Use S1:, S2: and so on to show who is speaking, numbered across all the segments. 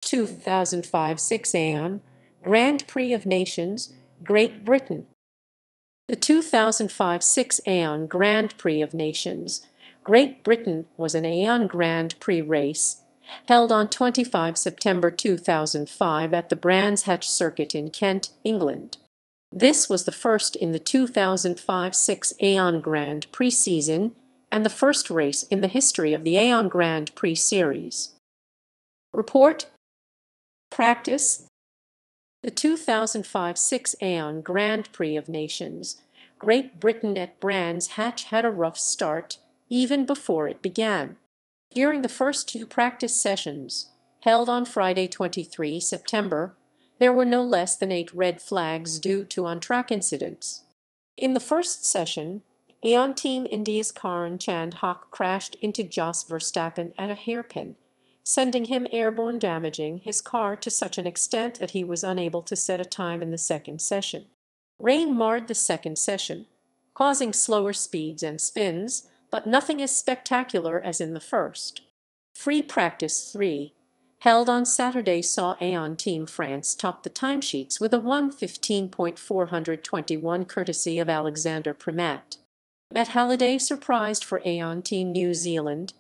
S1: 2005-6 A1 Grand Prix of Nations, Great Britain. The 2005-6 A1 Grand Prix of Nations, Great Britain was an A1 Grand Prix race held on 25 September 2005 at the Brands Hatch Circuit in Kent, England. This was the first in the 2005-6 A1 Grand Prix season and the first race in the history of the A1 Grand Prix series. Report. Practice. The 2005-6 A1 Grand Prix of Nations, Great Britain at Brands Hatch had a rough start even before it began. During the first two practice sessions, held on Friday 23 September, there were no less than 8 red flags due to on-track incidents. In the first session, A1 Team India's Karan Chandhok crashed into Jos Verstappen at a hairpin, sending him airborne, damaging his car to such an extent that he was unable to set a time in the second session. Rain marred the second session, causing slower speeds and spins, but nothing as spectacular as in the first. Free Practice 3, held on Saturday, saw A1 Team France top the timesheets with a 1:15.421 courtesy of Alexander Primat. Matt Halliday surprised for A1 Team New Zealand,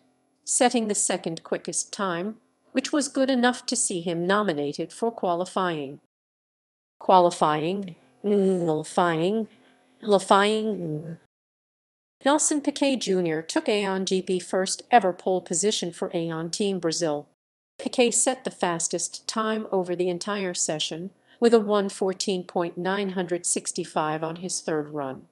S1: setting the second quickest time, which was good enough to see him nominated for qualifying. Nelson Piquet Jr. took A1 GP first ever pole position for A1 Team Brazil. Piquet set the fastest time over the entire session, with a 1:14.965 on his third run.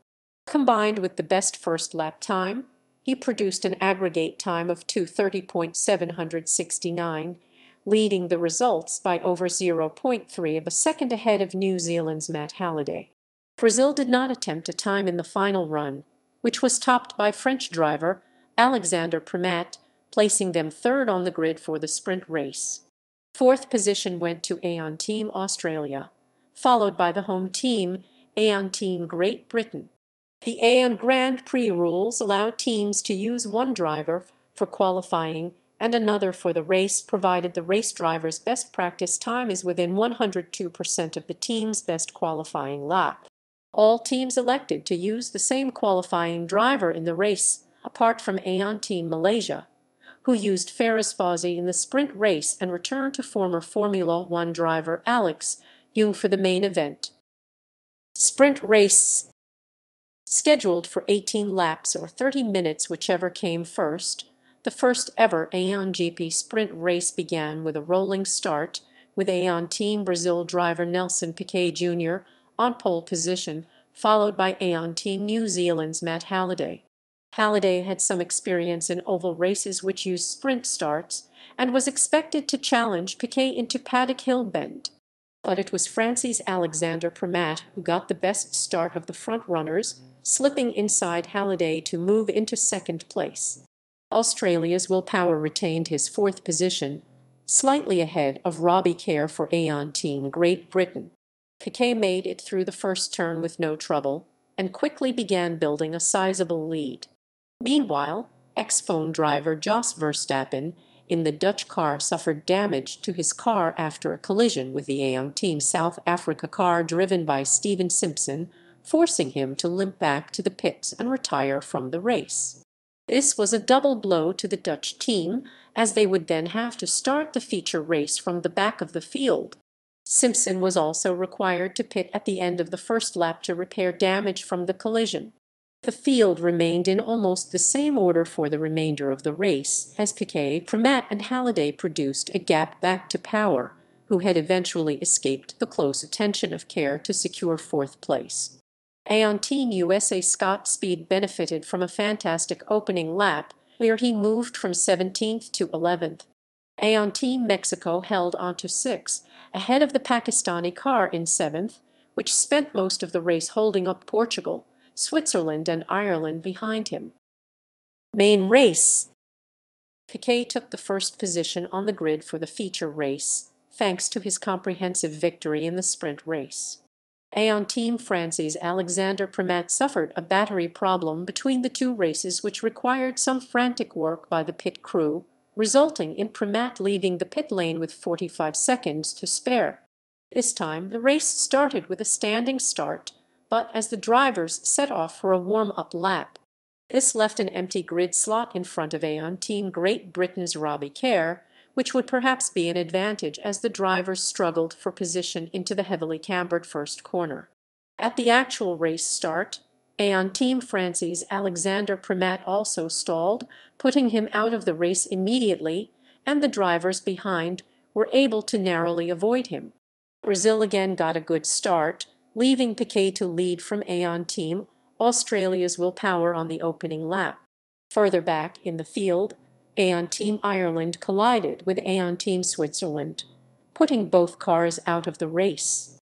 S1: Combined with the best first lap time, he produced an aggregate time of 2:30.769, leading the results by over 0.3 of a second ahead of New Zealand's Matt Halliday. Brazil did not attempt a time in the final run, which was topped by French driver Alexander Primat, placing them third on the grid for the sprint race. Fourth position went to A1 Team Australia, followed by the home team, A1 Team Great Britain. The A1 Grand Prix rules allow teams to use one driver for qualifying and another for the race, provided the race driver's best practice time is within 102% of the team's best qualifying lap. All teams elected to use the same qualifying driver in the race, apart from A1 Team Malaysia, who used Faraz Fawzi in the sprint race and returned to former Formula One driver Alex Yoong for the main event. Sprint race. Scheduled for 18 laps or 30 minutes, whichever came first, the first ever A1 GP sprint race began with a rolling start, with A1 Team Brazil driver Nelson Piquet Jr. on pole position, followed by A1 Team New Zealand's Matt Halliday. Halliday had some experience in oval races which used sprint starts and was expected to challenge Piquet into Paddock Hill Bend. But it was France's Alexander Primat who got the best start of the front-runners, slipping inside Halliday to move into second place. Australia's Will Power retained his fourth position, slightly ahead of Robbie Kerr for A1 Team Great Britain. Piquet made it through the first turn with no trouble and quickly began building a sizable lead. Meanwhile, ex-F1 driver Jos Verstappen in the Dutch car suffered damage to his car after a collision with the A1 Team South Africa car driven by Steven Simpson, forcing him to limp back to the pits and retire from the race. This was a double blow to the Dutch team, as they would then have to start the feature race from the back of the field. Simpson was also required to pit at the end of the first lap to repair damage from the collision. The field remained in almost the same order for the remainder of the race, as Piquet, Primat and Halliday produced a gap back to Power, who had eventually escaped the close attention of Kerr to secure fourth place. A1 Team USA Scott Speed benefited from a fantastic opening lap, where he moved from 17th to 11th. A1 Team Mexico held on to 6th, ahead of the Pakistani car in 7th, which spent most of the race holding up Portugal, Switzerland and Ireland behind him. Main race. Piquet took the first position on the grid for the feature race, thanks to his comprehensive victory in the sprint race. A1 Team France's Alexander Primat suffered a battery problem between the two races which required some frantic work by the pit crew, resulting in Primat leaving the pit lane with 45 seconds to spare. This time, the race started with a standing start, but as the drivers set off for a warm-up lap. This left an empty grid slot in front of A1 Team Great Britain's Robbie Kerr, which would perhaps be an advantage as the drivers struggled for position into the heavily cambered first corner. At the actual race start, A1 Team France's Alexander Primat also stalled, putting him out of the race immediately, and the drivers behind were able to narrowly avoid him. Brazil again got a good start, leaving Piquet to lead from A1 Team Australia's Will Power on the opening lap. Further back in the field, A1 Team Ireland collided with A1 Team Switzerland, putting both cars out of the race.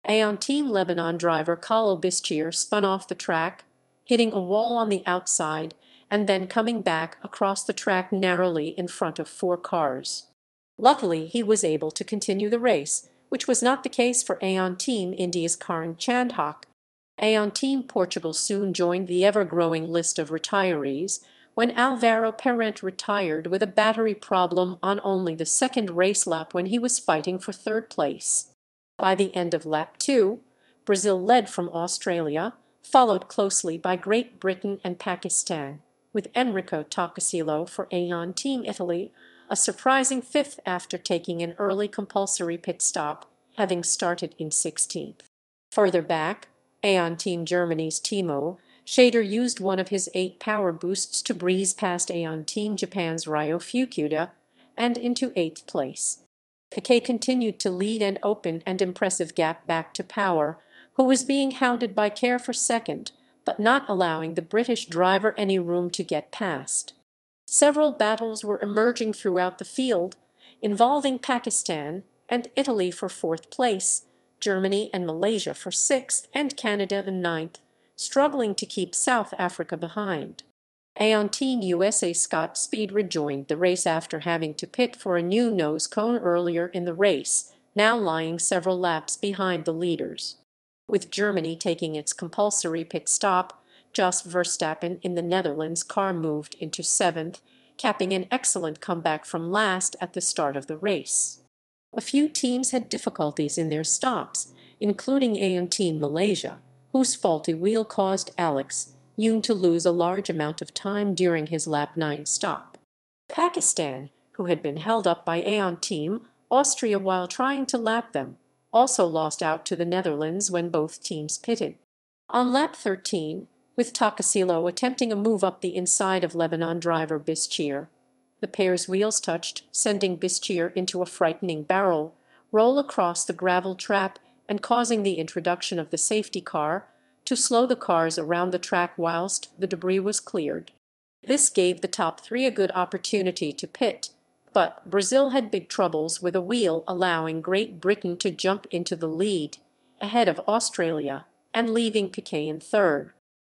S1: A1 Team Lebanon driver Khalil Bischier spun off the track, hitting a wall on the outside and then coming back across the track narrowly in front of 4 cars. Luckily, he was able to continue the race, which was not the case for A1 Team India's Karan Chandhok. A1 Team Portugal soon joined the ever-growing list of retirees when Álvaro Parente retired with a battery problem on only the second race lap when he was fighting for third place. By the end of lap 2, Brazil led from Australia, followed closely by Great Britain and Pakistan, with Enrico Toccasilo for A1 Team Italy, a surprising 5th after taking an early compulsory pit stop, having started in 16th. Further back, A1 Team Germany's Timo Schäder used one of his 8 power boosts to breeze past A1 Team Japan's Ryo Fukuda and into 8th place. Piquet continued to lead and open an impressive gap back to Power, who was being hounded by Kerr for second, but not allowing the British driver any room to get past. Several battles were emerging throughout the field, involving Pakistan and Italy for 4th place, Germany and Malaysia for 6th, and Canada the 9th, struggling to keep South Africa behind. A1 Team USA Scott Speed rejoined the race after having to pit for a new nose cone earlier in the race, now lying several laps behind the leaders. With Germany taking its compulsory pit stop, Jos Verstappen in the Netherlands car moved into 7th, capping an excellent comeback from last at the start of the race. A few teams had difficulties in their stops, including A1 Team Malaysia, whose faulty wheel caused Alex Yoon to lose a large amount of time during his lap 9 stop. Pakistan, who had been held up by A1 Team Austria while trying to lap them, also lost out to the Netherlands when both teams pitted. On lap 13, with Toccasilo attempting a move up the inside of Lebanon driver Bischier, the pair's wheels touched, sending Bischier into a frightening barrel roll across the gravel trap and causing the introduction of the safety car to slow the cars around the track whilst the debris was cleared. This gave the top 3 a good opportunity to pit, but Brazil had big troubles with a wheel allowing Great Britain to jump into the lead, ahead of Australia, and leaving Piquet in 3rd.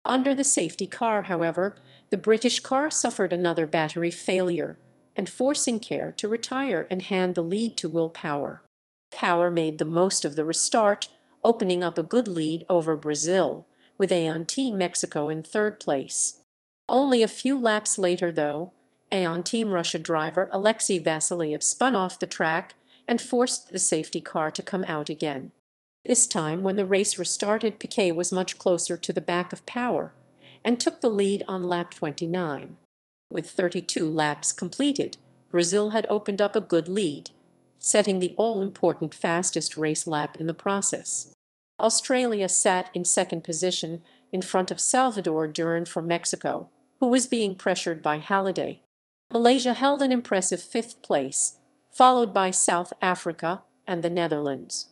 S1: Under the safety car, however, the British car suffered another battery failure, and forcing Kerr to retire and hand the lead to Will Power. Power made the most of the restart, opening up a good lead over Brazil, with A1 Team Mexico in 3rd place. Only a few laps later, though, A1 Team Russia driver Alexei Vasilyev spun off the track and forced the safety car to come out again. This time, when the race restarted, Piquet was much closer to the back of Power and took the lead on lap 29. With 32 laps completed, Brazil had opened up a good lead, setting the all-important fastest race lap in the process. Australia sat in 2nd position in front of Salvador Duran from Mexico, who was being pressured by Halliday. Malaysia held an impressive 5th place, followed by South Africa and the Netherlands.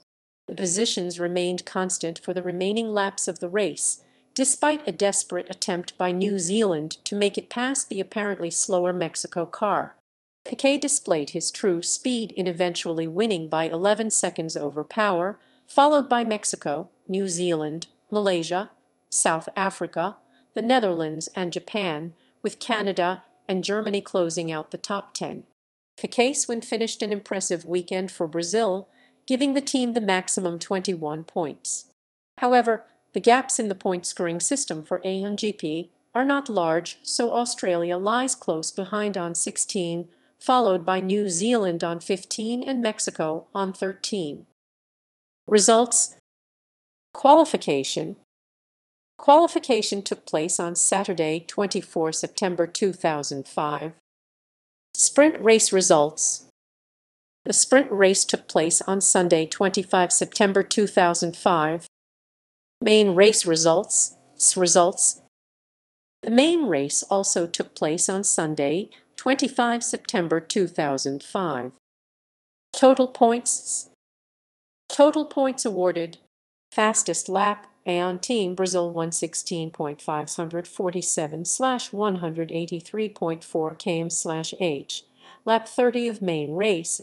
S1: The positions remained constant for the remaining laps of the race, despite a desperate attempt by New Zealand to make it past the apparently slower Mexico car. Piquet displayed his true speed in eventually winning by 11 seconds over Power, followed by Mexico, New Zealand, Malaysia, South Africa, the Netherlands, and Japan, with Canada and Germany closing out the top 10. Piquet's win finished an impressive weekend for Brazil, giving the team the maximum 21 points. However, the gaps in the point-scoring system for A1 GP are not large, so Australia lies close behind on 16 followed by New Zealand on 15 and Mexico on 13. Results. Qualification. Qualification took place on Saturday, 24 September 2005. Sprint race results. The sprint race took place on Sunday, 25 September 2005. Main race results. The main race also took place on Sunday, 25 September 2005. Total points. Total points awarded. Fastest lap, A1 Team Brazil 116.547/183.4 km/h. Lap 30 of main race,